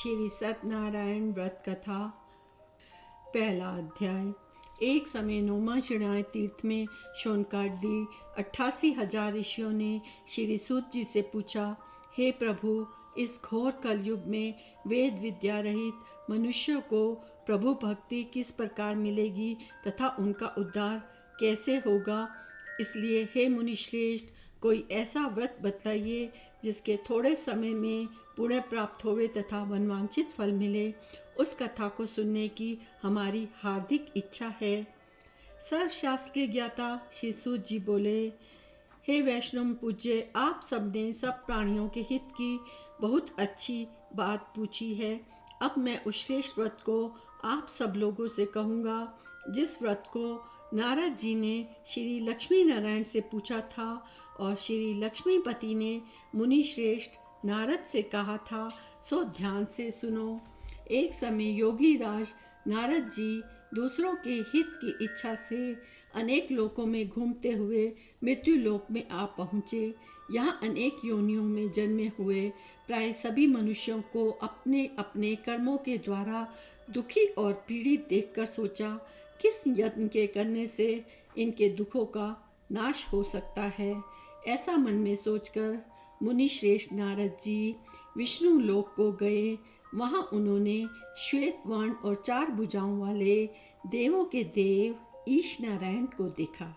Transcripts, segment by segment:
श्री सत्यनारायण व्रत कथा। पहला अध्याय। एक समय नोमाशिणाय तीर्थ में शौनकादि 88,000 ऋषियों ने श्री सूत जी से पूछा, हे प्रभु, इस घोर कलयुग में वेद विद्या रहित मनुष्यों को प्रभु भक्ति किस प्रकार मिलेगी तथा उनका उद्धार कैसे होगा। इसलिए हे मुनिश्रेष्ठ, कोई ऐसा व्रत बतलाइए जिसके थोड़े समय में पुण्य प्राप्त होवे तथा मनवांछित फल मिले। उस कथा को सुनने की हमारी हार्दिक इच्छा है। सर्वशास्त्र के ज्ञाता श्री सूत जी बोले, हे वैष्णव पूज्य, आप सबने सब प्राणियों के हित की बहुत अच्छी बात पूछी है। अब मैं उस श्रेष्ठ व्रत को आप सब लोगों से कहूँगा जिस व्रत को नारद जी ने श्री लक्ष्मी नारायण से पूछा था और श्री लक्ष्मीपति ने मुनि श्रेष्ठ नारद से कहा था, सो ध्यान से सुनो। एक समय योगी राज नारद जी दूसरों के हित की इच्छा से अनेक लोकों में घूमते हुए मृत्यु लोक में आ पहुँचे। यहाँ अनेक योनियों में जन्मे हुए प्राय सभी मनुष्यों को अपने अपने कर्मों के द्वारा दुखी और पीड़ित देखकर सोचा, किस यत्न के करने से इनके दुखों का नाश हो सकता है। ऐसा मन में सोचकर मुनि श्रेष्ठ नारद जी विष्णु लोक को गए। वहाँ उन्होंने श्वेत वर्ण और 4 भुजाओं वाले देवों के देव ईश नारायण को देखा,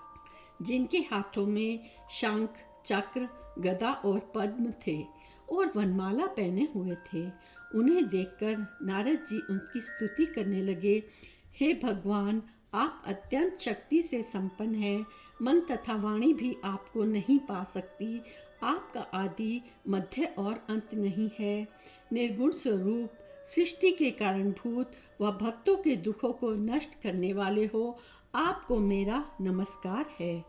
जिनके हाथों में शंख, चक्र, गदा और पद्म थे और वनमाला पहने हुए थे। उन्हें देखकर नारद जी उनकी स्तुति करने लगे, हे भगवान, आप अत्यंत शक्ति से संपन्न हैं। मन तथा वाणी भी आपको नहीं पा सकती। आपका आदि, मध्य और अंत नहीं है। निर्गुण स्वरूप, सृष्टि के कारणभूत व भक्तों के दुखों को नष्ट करने वाले हो, आपको मेरा नमस्कार है।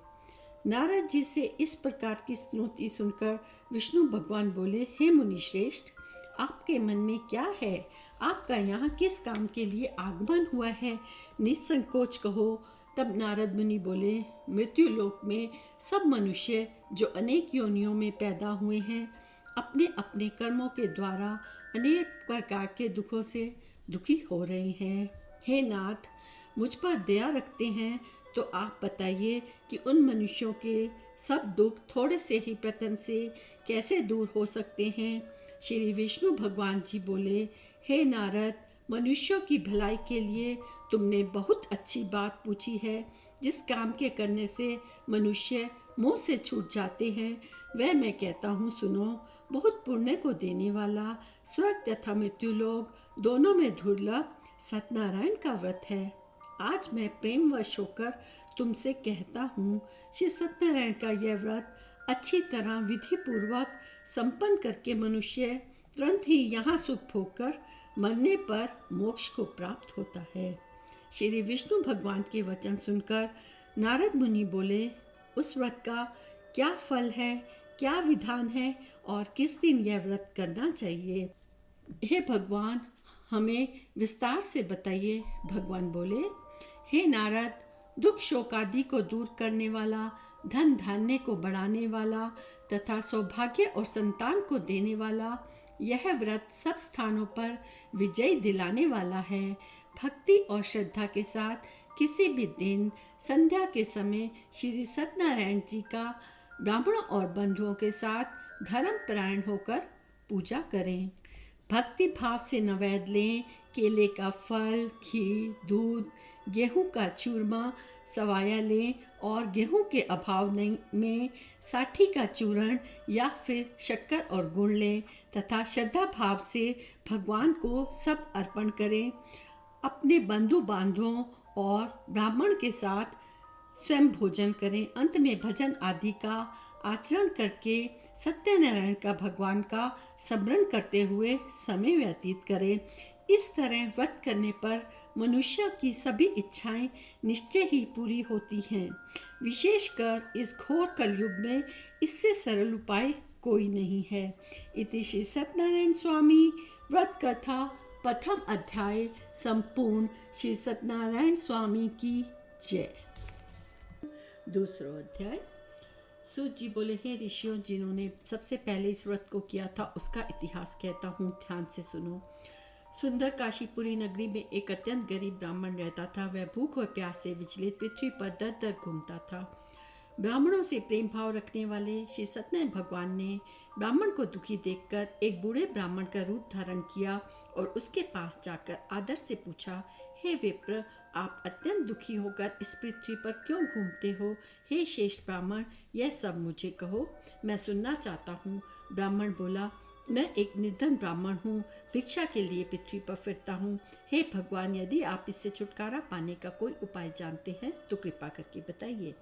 नारद जी से इस प्रकार की स्तुति सुनकर विष्णु भगवान बोले, हे मुनि श्रेष्ठ, आपके मन में क्या है? आपका यहाँ किस काम के लिए आगमन हुआ है? निसंकोच कहो। तब नारद मुनि बोले, मृत्यु लोक में सब मनुष्य जो अनेक योनियों में पैदा हुए हैं, अपने अपने कर्मों के द्वारा अनेक प्रकार के दुखों से दुखी हो रहे हैं। हे नाथ, मुझ पर दया रखते हैं तो आप बताइए कि उन मनुष्यों के सब दुख थोड़े से ही प्रयत्न से कैसे दूर हो सकते हैं। श्री विष्णु भगवान जी बोले, हे नारद, मनुष्यों की भलाई के लिए तुमने बहुत अच्छी बात पूछी है। जिस काम के करने से मनुष्य मोह से छूट जाते हैं, वह मैं कहता हूँ, सुनो। बहुत पुण्य को देने वाला स्वर्ग तथा मृत्यु लोक दोनों में दुर्लभ सत्यनारायण का व्रत है। आज मैं प्रेमवश होकर तुमसे कहता हूँ, श्री सत्यनारायण का यह व्रत अच्छी तरह विधि पूर्वक संपन्न करके मनुष्य तुरंत ही यहाँ सुख भोगकर मरने पर मोक्ष को प्राप्त होता है। श्री विष्णु भगवान के वचन सुनकर नारद मुनि बोले, उस व्रत का क्या फल है, क्या विधान है और किस दिन यह व्रत करना चाहिए? हे भगवान, हमें विस्तार से बताइए। भगवान बोले, हे नारद, दुख शोक आदि को दूर करने वाला, धन धान्य को बढ़ाने वाला तथा सौभाग्य और संतान को देने वाला यह व्रत सब स्थानों पर विजय दिलाने वाला है। भक्ति और श्रद्धा के साथ किसी भी दिन संध्या के समय श्री सत्यनारायण जी का ब्राह्मणों और बंधुओं के साथ धर्मपरायण होकर पूजा करें। भक्ति भाव से नैवेद्य लें। केले का फल, घी, दूध, गेहूं का चूरमा, सवाया लें और गेहूं के अभाव में साठी का चूर्ण या फिर शक्कर और गुड़ लें तथा श्रद्धा भाव से भगवान को सब अर्पण करें। अपने बंधु बांधवों और ब्राह्मण के साथ स्वयं भोजन करें। अंत में भजन आदि का आचरण करके सत्यनारायण का भगवान का स्मरण करते हुए समय व्यतीत करें। इस तरह व्रत करने पर मनुष्य की सभी इच्छाएं निश्चय ही पूरी होती हैं। विशेषकर इस घोर कलयुग में इससे सरल उपाय कोई नहीं है। इति श्री सत्यनारायण स्वामी व्रत कथा प्रथम अध्याय संपूर्ण। श्री सत्यनारायण स्वामी की जय। दूसरा अध्याय। सूत जी बोले, हे ऋषियों, जिन्होंने सबसे पहले इस व्रत को किया था उसका इतिहास कहता हूँ, ध्यान से सुनो। सुंदर काशीपुरी नगरी में एक अत्यंत गरीब ब्राह्मण रहता था। वह भूख और प्यास से विचलित पृथ्वी पर दर दर घूमता था। ब्राह्मणों से प्रेम भाव रखने वाले श्री सत्यनारायण भगवान ने ब्राह्मण को दुखी देखकर एक बूढ़े ब्राह्मण का रूप धारण किया और उसके पास जाकर आदर से पूछा, हे विप्र, आप अत्यंत दुखी होकर इस पृथ्वी पर क्यों घूमते हो? हे श्रेष्ठ ब्राह्मण, यह सब मुझे कहो, मैं सुनना चाहता हूँ। ब्राह्मण बोला, मैं एक निर्धन ब्राह्मण हूँ, भिक्षा के लिए पृथ्वी पर फिरता हूँ। हे भगवान, यदि आप इससे छुटकारा पाने का कोई उपाय जानते हैं तो कृपा करके बताइए।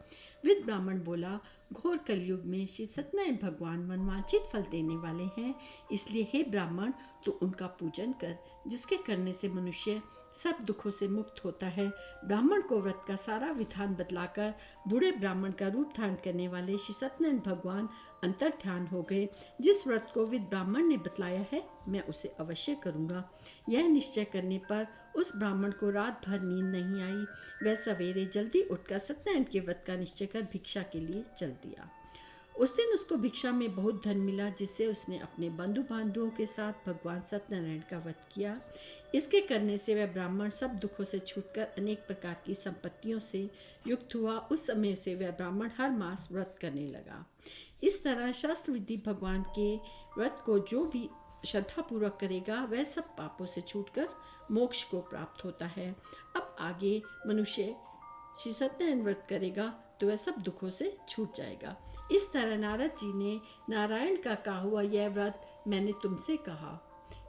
वृद्ध ब्राह्मण बोला, घोर कलयुग में श्री सत्यनारायण भगवान मनवांछित फल देने वाले हैं, इसलिए हे ब्राह्मण, तो उनका पूजन कर, जिसके करने से मनुष्य सब दुखों से मुक्त होता है। ब्राह्मण को व्रत का सारा विधान बतलाकर बूढ़े ब्राह्मण का रूप धारण करने वाले श्री सत्यनारायण भगवान अंतर ध्यान हो गए। जिस व्रत को विद ब्राह्मण ने बतलाया है, मैं उसे अवश्य करूँगा। यह निश्चय करने पर उस ब्राह्मण को रात भर नींद नहीं आई। वह सवेरे जल्दी उठकर सत्यनारायण के व्रत का निश्चय कर भिक्षा के लिए चल दिया। उस दिन उसको भिक्षा में बहुत धन मिला, जिससे उसने अपने बंधु बांधवों के साथ भगवान सत्यनारायण का व्रत किया। इसके करने से वह ब्राह्मण सब दुखों से छूटकर अनेक प्रकार की संपत्तियों से युक्त हुआ। उस समय से वह ब्राह्मण हर मास व्रत करने लगा। इस तरह शास्त्र विधि भगवान के व्रत को जो भी श्रद्धापूर्वक करेगा, वह सब पापों से छूटकर मोक्ष को प्राप्त होता है। अब आगे मनुष्य श्री सत्यनारायण व्रत करेगा तो वह सब दुखों से छूट जाएगा। इस तरह नारद जी ने नारायण का कहा हुआ यह व्रत मैंने तुमसे कहा।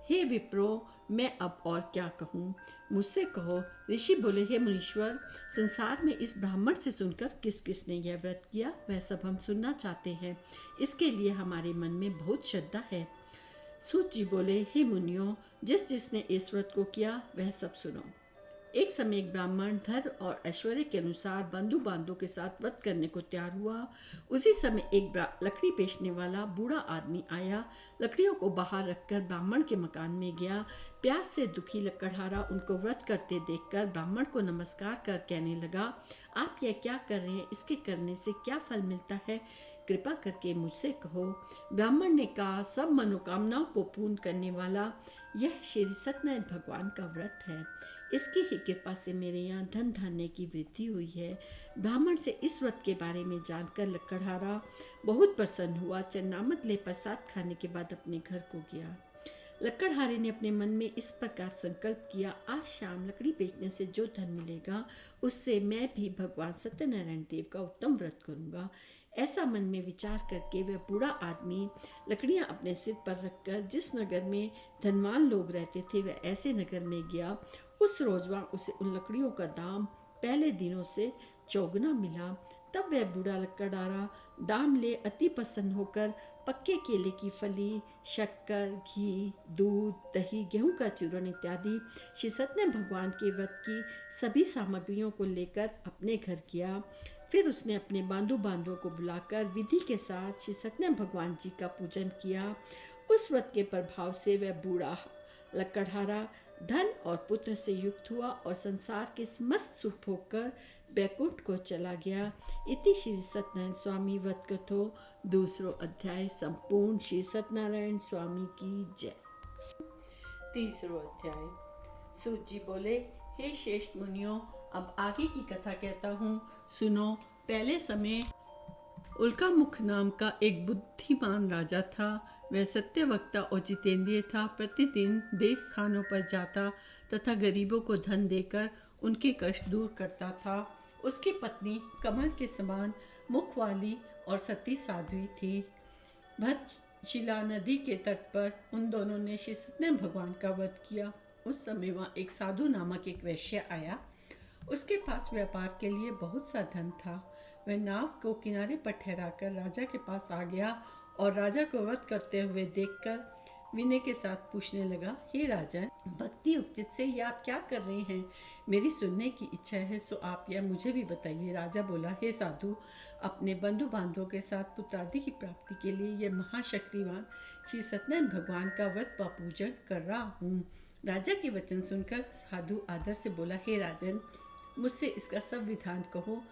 हे विप्रो, मैं अब और क्या कहूँ, मुझसे कहो। ऋषि बोले, हे मुनीश्वर, संसार में इस ब्राह्मण से सुनकर किस किस ने यह व्रत किया, वह सब हम सुनना चाहते हैं। इसके लिए हमारे मन में बहुत श्रद्धा है। सूत जी बोले, हे मुनियों, जिस जिसने इस व्रत को किया वह सब सुनो। एक समय एक ब्राह्मण धर्म और ऐश्वर्य के अनुसार बंधु बांधवों के साथ व्रत करने को तैयार हुआ। उसी समय एक लकड़ी बेचने वाला बूढ़ा आदमी आया। लकड़ियों को बाहर रखकर ब्राह्मण के मकान में गया। प्यास से दुखी लकड़हारा उनको व्रत करते देखकर ब्राह्मण को नमस्कार कर कहने लगा, आप यह क्या कर रहे हैं? इसके करने से क्या फल मिलता है? कृपा करके मुझसे कहो। ब्राह्मण ने कहा, सब मनोकामनाओं को पूर्ण करने वाला यह श्री सत्यनारायण भगवान का व्रत है। इसकी ही कृपा से मेरे यहाँ धन धान्य की वृद्धि हुई है। ब्राह्मण से इस व्रत के बारे में जानकर लकड़हारा बहुत प्रसन्न हुआ। चन्नामत ले प्रसाद खाने के बाद अपने घर को गया। लकड़हारे ने अपने मन में इस प्रकार संकल्प किया, आज शाम लकड़ी बेचने से जो धन मिलेगा उससे मैं भी भगवान सत्यनारायण देव का उत्तम व्रत करूँगा। ऐसा मन में विचार करके वह बूढ़ा आदमी लकड़ियां अपने सिर पर रखकर जिस नगर में धनवान लोग रहते थे वह ऐसे नगर में गया। उस रोज वहाँ उसे उन लकड़ियों का दाम पहले दिनों से चौगुना मिला। तब वह बूढ़ा लकड़हारा दाम ले अति प्रसन्न होकर पक्के केले की फली, शक्कर, घी, दूध, दही, गेहूं का चूर्ण इत्यादि श्री सत्यनारायण भगवान के व्रत की सभी सामग्रियों को लेकर अपने घर गया। फिर उसने अपने बांधु बांधवों को बुलाकर विधि के साथ श्री सत्यनारायण भगवान जी का पूजन किया। उस व्रत के प्रभाव से वह बूढ़ा लकड़हारा धन और पुत्र से युक्त हुआ और संसार के समस्त सुख भोगकर बैकुंठ को चला गया। इति श्री सत्यनारायण स्वामी व्रत कथो दूसरो अध्याय संपूर्ण। श्री सत्यनारायण स्वामी की जय। तीसरो अध्याय। सूत जी बोले, हे श्रेष्ठ मुनियों, अब आगे की कथा कहता हूँ, सुनो। पहले समय उल्कामुख नाम का एक बुद्धिमान राजा था। वह सत्यवक्ता और जितेंद्रिय था। प्रतिदिन देश स्थानों पर जाता तथा गरीबों को धन देकर उनके कष्ट दूर करता था। उसकी पत्नी कमल के समान मुख वाली और सती साध्वी थी। भद्रशिला नदी के तट पर उन दोनों ने श्री सत्यनारायण भगवान का वध किया। उस समय वहाँ एक साधु नामक एक वैश्य आया। उसके पास व्यापार के लिए बहुत सा धन था। वह नाव को किनारे पर ठहराकर राजा के पास आ गया और राजा को व्रत करते हुए देखकर विनय के साथ पूछने लगा, हे राजन, भक्ति उपचित से ये आप क्या कर रहे हैं? मेरी सुनने की इच्छा है, सो आप यह मुझे भी बताइए। राजा बोला, हे साधु, अपने बंधु बांधवों के साथ पुत्रादि की प्राप्ति के लिए यह महाशक्तिवान श्री सत्यनारायण भगवान का व्रत व पूजन कर रहा हूँ। राजा के वचन सुनकर साधु आदर से बोला, हे राजन, मुझसे इसका सब विधान कहो,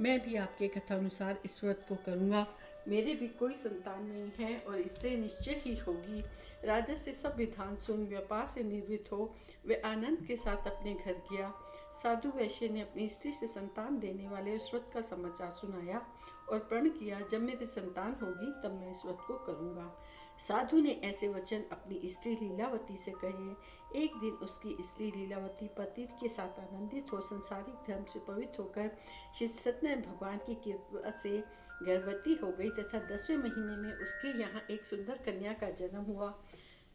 मैं भी आपके कथा अनुसार इस व्रत को करूँगा। मेरे भी कोई संतान नहीं है और इससे निश्चय ही होगी। राजा से सब विधान सुन व्यापार से निवृत्त हो वे आनंद के साथ अपने घर गया। साधु वैश्य ने अपनी स्त्री से संतान देने वाले उस व्रत का समाचार सुनाया और प्रण किया, जब मेरी संतान होगी तब मैं इस व्रत को करूँगा। साधु ने ऐसे वचन अपनी स्त्री लीलावती से कहे। एक दिन उसकी स्त्री लीलावती पति के साथ आनंदित हो संसारिक धर्म से पवित्र होकर श्री सत्यनारायण भगवान की कृपा से गर्भवती हो गई तथा 10वें महीने में उसके यहाँ एक सुंदर कन्या का जन्म हुआ।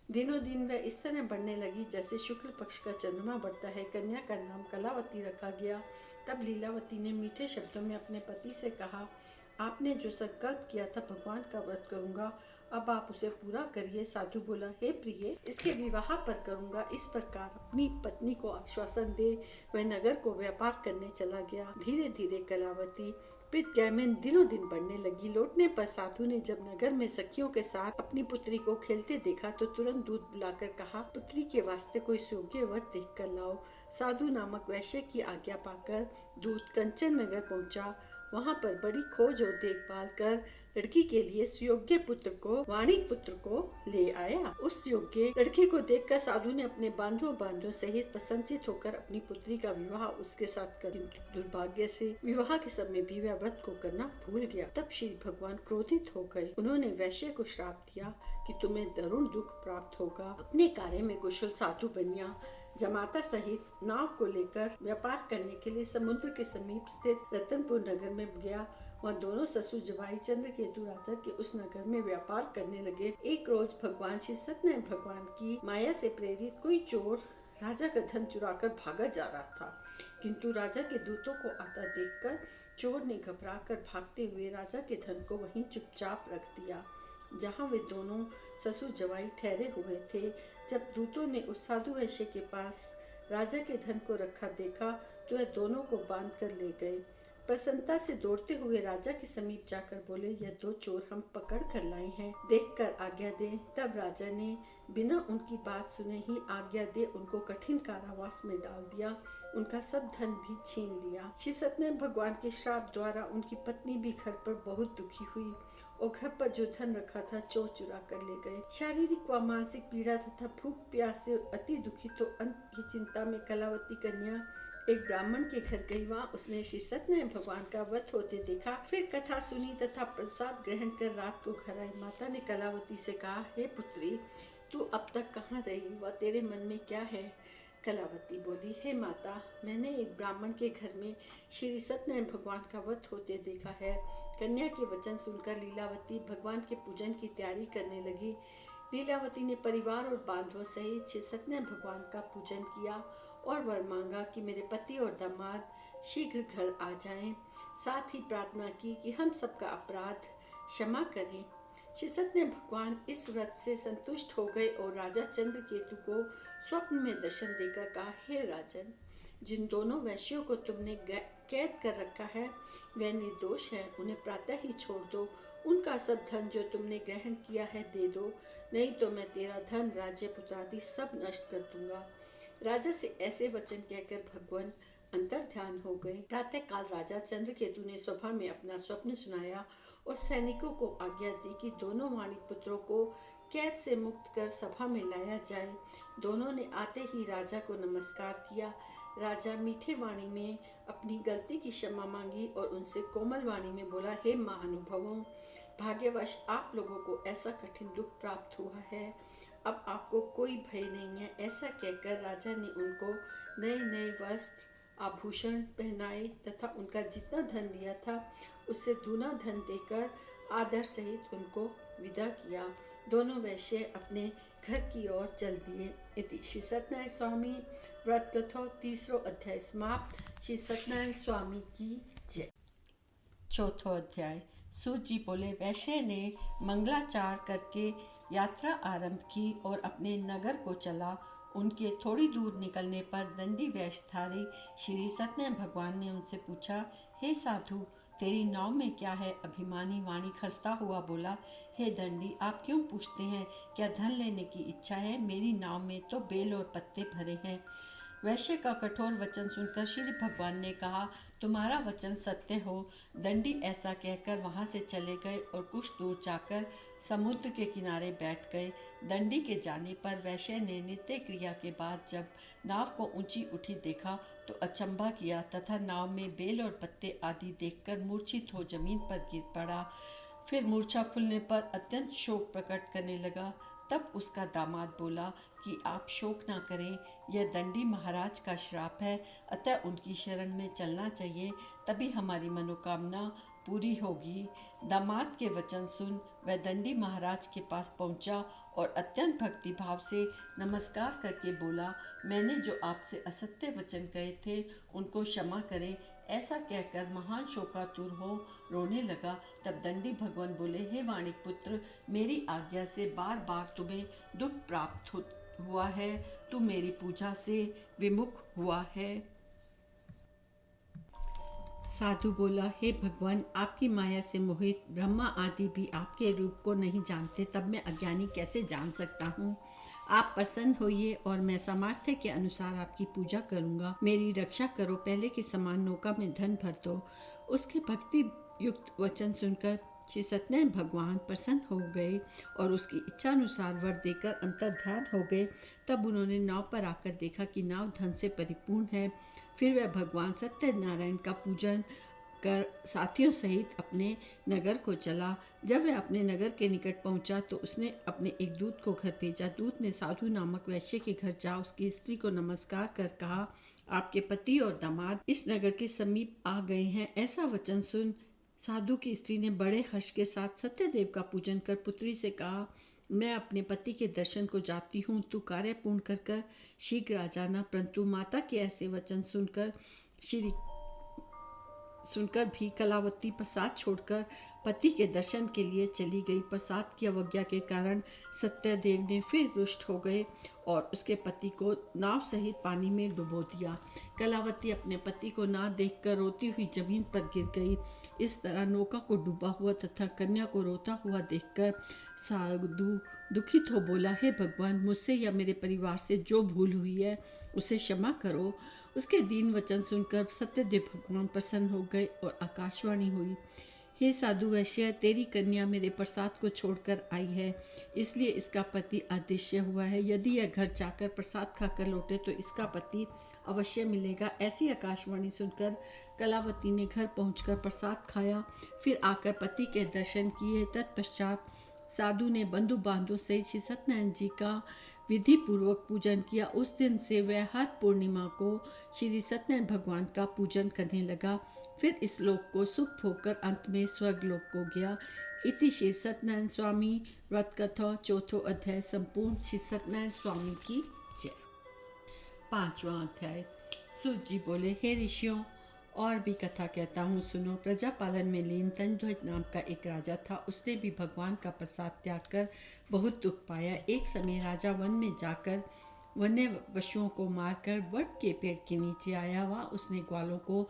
दिनों दिन वह इस तरह बढ़ने लगी जैसे शुक्ल पक्ष का चंद्रमा बढ़ता है। कन्या का नाम कलावती रखा गया। तब लीलावती ने मीठे शब्दों में अपने पति से कहा, आपने जो संकल्प किया था भगवान का व्रत करूंगा, अब आप उसे पूरा करिए। साधु बोला, हे प्रिय, इसके विवाह पर करूंगा। इस प्रकार अपनी पत्नी को आश्वासन दे वह नगर को व्यापार करने चला गया। धीरे धीरे कलावती पितृ में दिनों दिन बढ़ने लगी। लौटने पर साधु ने जब नगर में सखियों के साथ अपनी पुत्री को खेलते देखा तो तुरंत दूत बुलाकर कहा, पुत्री के वास्ते कोई योग्य वर देख कर लाओ। साधु नामक वैश्य की आज्ञा पाकर दूत कंचन नगर पहुंचा। वहां पर बड़ी खोज और देखभाल कर लड़की के लिए सुयोग्य पुत्र को वाणिक पुत्र को ले आया। उस योग्य लड़के को देखकर साधु ने अपने बांधुओं सहित प्रसन्नचित होकर अपनी पुत्री का विवाह उसके साथ कर। दुर्भाग्य से विवाह के समय भी वह व्रत को करना भूल गया। तब श्री भगवान क्रोधित हो गए। उन्होंने वैश्य को श्राप दिया कि तुम्हें दारुण दुख प्राप्त होगा। अपने कार्य में कुशल साधु बनिया जमाता सहित नाव को लेकर व्यापार करने के लिए समुद्र के समीप स्थित रतनपुर नगर में गया। वहाँ दोनों ससुर जवाई चंद्रकेतु राजा के उस नगर में व्यापार करने लगे। एक रोज भगवान श्री सत्यनारायण भगवान की माया से प्रेरित कोई चोर राजा का धन चुराकर भागा जा रहा था, किंतु राजा के दूतों को आता देखकर चोर ने घबराकर भागते हुए राजा के धन को वहीं चुपचाप रख दिया जहाँ वे दोनों ससुर जवाई ठहरे हुए थे। जब दूतों ने उस साधु वैश्य के पास राजा के धन को रखा देखा तो वह दोनों को बांध कर ले गए। प्रसन्नता से दौड़ते हुए राजा के समीप जाकर बोले, यह दो चोर हम पकड़ कर लाए हैं, देखकर आज्ञा दे। तब राजा ने बिना उनकी बात सुने ही आज्ञा दे उनको कठिन कारावास में डाल दिया। उनका सब धन भी छीन लिया। श्री सत्यनारायण भगवान के श्राप द्वारा उनकी पत्नी भी घर पर बहुत दुखी हुई और घर पर जो धन रखा था चोर चुरा कर ले गए। शारीरिक व मानसिक पीड़ा तथा भूख प्यास से अति दुखी तो अंत की चिंता में कलावती कन्या एक ब्राह्मण के घर गई। वहाँ उसने श्री सत्यनारायण भगवान का व्रत होते देखा। फिर कथा सुनी तथा प्रसाद ग्रहण कर रात को घर आई। माता ने कलावती से कहा, हे पुत्री, तू अब तक कहाँ रही व तेरे मन में क्या है? कलावती बोली, हे माता, मैंने एक ब्राह्मण के घर में श्री सत्यनारायण भगवान का व्रत होते देखा है। कन्या के वचन सुनकर लीलावती भगवान के पूजन की तैयारी करने लगी। लीलावती ने परिवार और बांधवों सहित श्री सत्यनारायण भगवान का पूजन किया और वर मांगा कि मेरे पति और दामाद शीघ्र घर आ जाएं। साथ ही प्रार्थना की कि हम सबका अपराध क्षमा करें। श्री सत्यनारायण भगवान इस व्रत से संतुष्ट हो गए और राजा चंद्रकेतु को स्वप्न में दर्शन देकर कहा, हे राजन, जिन दोनों वैश्यों को तुमने कैद कर रखा है वे निर्दोष हैं, उन्हें प्रातः ही छोड़ दो। उनका सब धन जो तुमने ग्रहण किया है दे दो, नहीं तो मैं तेरा धन, राज्य, पुत्रादि सब नष्ट कर दूंगा। राजा से ऐसे वचन कहकर भगवान अंतर ध्यान हो गए। प्रातः काल राजा चंद्रकेतु ने सभा में अपना स्वप्न सुनाया और सैनिकों को आज्ञा दी कि दोनों वाणिक पुत्रों को कैद से मुक्त कर सभा में लाया जाए। दोनों ने आते ही राजा को नमस्कार किया। राजा मीठे वाणी में अपनी गलती की क्षमा मांगी और उनसे कोमल वाणी में बोला, हे महानुभावों, भाग्यवश आप लोगों को ऐसा कठिन दुख प्राप्त हुआ है, अब आपको कोई भय नहीं है। ऐसा कहकर राजा ने उनको नए नए वस्त्र आभूषण पहनाए तथा उनका जितना धन लिया था उससे दूना धन देकर आदर सहित उनको विदा किया। दोनों वैश्य अपने घर की ओर चल दिए। इति श्री सत्यनारायण स्वामी व्रत कथा 3रो अध्याय समाप्त। श्री सत्यनारायण स्वामी की जय। 4थो अध्याय। सूत जी बोले, वैश्य ने मंगलाचार करके यात्रा आरंभ की और अपने नगर को चला। उनके थोड़ी दूर निकलने पर दंडी वेशधारी श्री सत्यनारायण भगवान ने उनसे पूछा, हे साधु, तेरी नाव में क्या है? अभिमानी वाणिक हंसता हुआ बोला, हे दंडी, आप क्यों पूछते हैं? क्या धन लेने की इच्छा है? मेरी नाव में तो बेल और पत्ते भरे हैं। वैश्य का कठोर वचन सुनकर श्री भगवान ने कहा, तुम्हारा वचन सत्य हो। दंडी ऐसा कहकर वहां से चले गए और कुछ दूर जाकर समुद्र के किनारे बैठ गए। दंडी के जाने पर वैश्य ने नित्य क्रिया के बाद जब नाव को ऊंची उठी देखा तो अचंभा किया तथा नाव में बेल और पत्ते आदि देखकर मूर्छित हो जमीन पर गिर पड़ा। फिर मूर्छा खुलने पर अत्यंत शोक प्रकट करने लगा। तब उसका दामाद बोला कि आप शोक ना करें, यह दंडी महाराज का श्राप है, अतः उनकी शरण में चलना चाहिए, तभी हमारी मनोकामना पूरी होगी। दामाद के वचन सुन वह दंडी महाराज के पास पहुंचा और अत्यंत भक्ति भाव से नमस्कार करके बोला, मैंने जो आपसे असत्य वचन कहे थे उनको क्षमा करें। ऐसा कहकर महान शोकातुर हो रोने लगा। तब दंडी भगवान बोले, हे वाणिक पुत्र, मेरी आज्ञा से बार बार तुम्हें दुख प्राप्त हुआ है, तू मेरी पूजा से विमुख हुआ है। साधु बोला, हे भगवान, आपकी माया से मोहित ब्रह्मा आदि भी आपके रूप को नहीं जानते, तब मैं अज्ञानी कैसे जान सकता हूँ। आप प्रसन्न होइए और मैं सामर्थ्य के अनुसार आपकी पूजा करूँगा। मेरी रक्षा करो, पहले के समान नौका में धन भर दो। उसके भक्ति युक्त वचन सुनकर श्री सत्यनारायण भगवान प्रसन्न हो गए और उसकी इच्छा अनुसार वर देकर अंतर्ध्यान हो गए। तब उन्होंने नाव पर आकर देखा कि नाव धन से परिपूर्ण है। फिर वह भगवान सत्यनारायण का पूजन कर साथियों सहित अपने नगर को चला। जब वह अपने नगर के निकट पहुंचा तो उसने अपने एक दूत को घर भेजा। दूत ने साधु नामक वैश्य के घर जा उसकी स्त्री को नमस्कार कर कहा, आपके पति और दामाद इस नगर के समीप आ गए हैं। ऐसा वचन सुन साधु की स्त्री ने बड़े हर्ष के साथ सत्यदेव का पूजन कर पुत्री से कहा, मैं अपने पति के दर्शन को जाती हूँ, तू कार्य पूर्ण कर कर शीघ्र आ जाना। परंतु माता के ऐसे वचन सुनकर भी कलावती प्रसाद छोड़कर पति के दर्शन के लिए चली गई। प्रसाद की अवज्ञा के कारण सत्यदेव ने फिर रुष्ट हो गए और उसके पति को नाव सहित पानी में डुबो दिया। कलावती अपने पति को ना देखकर रोती हुई जमीन पर गिर गई। इस तरह नौका को डूबा हुआ तथा कन्या को रोता हुआ देखकर साधु दुखित हो बोला, हे भगवान, मुझसे या मेरे परिवार से जो भूल हुई है उसे क्षमा करो। उसके दीन वचन सुनकर सत्यदेव भगवान प्रसन्न हो गए और आकाशवाणी हुई, हे साधु वैश्य, तेरी कन्या मेरे प्रसाद को छोड़कर आई है, इसलिए इसका पति अदृश्य हुआ है। यदि यह घर जाकर प्रसाद खाकर लौटे तो इसका पति अवश्य मिलेगा। ऐसी आकाशवाणी सुनकर कलावती ने घर पहुंचकर प्रसाद खाया, फिर आकर पति के दर्शन किए। तत्पश्चात साधु ने बंधु बांधव सहित श्री सत्यनारायण जी का विधि पूर्वक पूजन किया। उस दिन से वह हर पूर्णिमा को श्री सत्यनारायण भगवान का पूजन करने लगा। फिर इस लोक को सुख होकर अंत में स्वर्गलोक को गया। इति श्री सत्यनारायण स्वामी व्रत कथा चौथो अध्याय संपूर्ण। श्री सत्यनारायण स्वामी की जय। 5वां अध्याय। सूत जी बोले, हे ऋषियों, और भी कथा कहता हूँ, सुनो। प्रजा पालन में लीन तंजध्वज नाम का एक राजा था। उसने भी भगवान का प्रसाद त्याग कर बहुत दुख पाया। एक समय राजा वन में जाकर वन्य पशुओं को मारकर वट के पेड़ के नीचे आया। वहाँ उसने ग्वालों को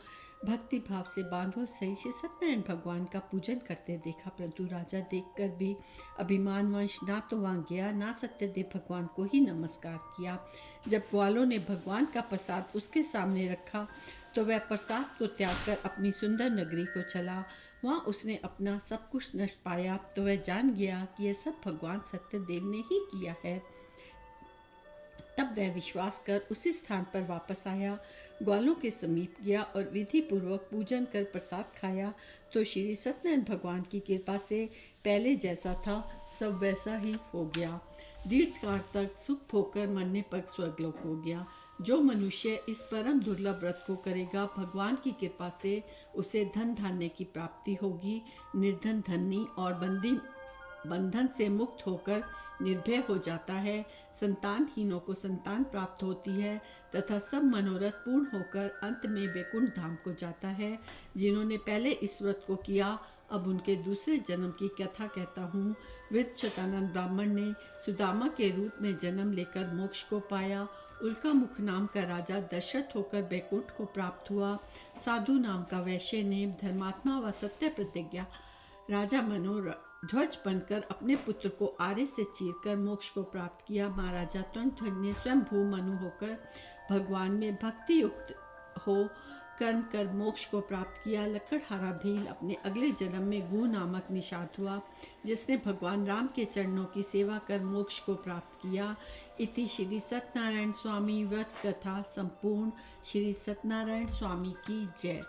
भक्ति भाव से बांधव सहित श्री सत्यनारायण भगवान का पूजन करते देखा। परंतु राजा देखकर भी अभिमानवश ना तो वहाँ गया, ना सत्यदेव भगवान को ही नमस्कार किया। जब ग्वालों ने भगवान का प्रसाद उसके सामने रखा तो वह प्रसाद को त्याग कर अपनी सुंदर नगरी को चला। वहाँ उसने अपना सब कुछ नष्ट पाया तो वह जान गया कि यह सब भगवान सत्यदेव ने ही किया है। तब वह विश्वास कर उसी स्थान पर वापस आया, ग्वालों के समीप गया और विधि पूर्वक पूजन कर प्रसाद खाया तो श्री सत्यनारायण भगवान की कृपा से पहले जैसा था सब वैसा ही हो गया। दीर्घकाल तक सुख भोगकर मरने पर स्वर्गलोक हो गया। जो मनुष्य इस परम दुर्लभ व्रत को करेगा, भगवान की कृपा से उसे धन धान्य की प्राप्ति होगी। निर्धन धनी और बंधन से मुक्त होकर निर्भय हो जाता है। संतानहीनों को संतान प्राप्त होती है तथा सब मनोरथ पूर्ण होकर अंत में वैकुंठ धाम को जाता है। जिन्होंने पहले इस व्रत को किया, अब उनके दूसरे जन्म की कथा कहता हूँ। वृद्धशतानंद ब्राह्मण ने सुदामा के रूप में जन्म लेकर मोक्ष को पाया। उल्का मुख नाम का राजा दशरथ होकर वैकुंठ को प्राप्त हुआ। साधु नाम का वैश्य ने धर्मात्मा व सत्य प्रतिज्ञा राजा मनोध्वज बनकर अपने पुत्र को आरे से चीरकर मोक्ष को प्राप्त किया। महाराजा तंजध्वज ने स्वयं भू मनु होकर भगवान में भक्ति युक्त हो कर्म कर मोक्ष को प्राप्त किया। लकड़हारा भील अपने अगले जन्म में गु नामक निषाद हुआ, जिसने भगवान राम के चरणों की सेवा कर मोक्ष को प्राप्त किया। इति श्री सत्यनारायण स्वामी व्रत कथा संपूर्ण। श्री सत्यनारायण स्वामी की जय।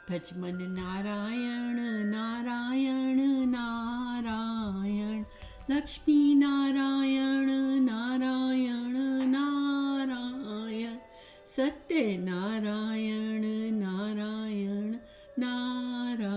भजमन नारायण नारायण नारायण, लक्ष्मी नारायण नारायण नारायण, सत्य नारायण नारायण नारायण।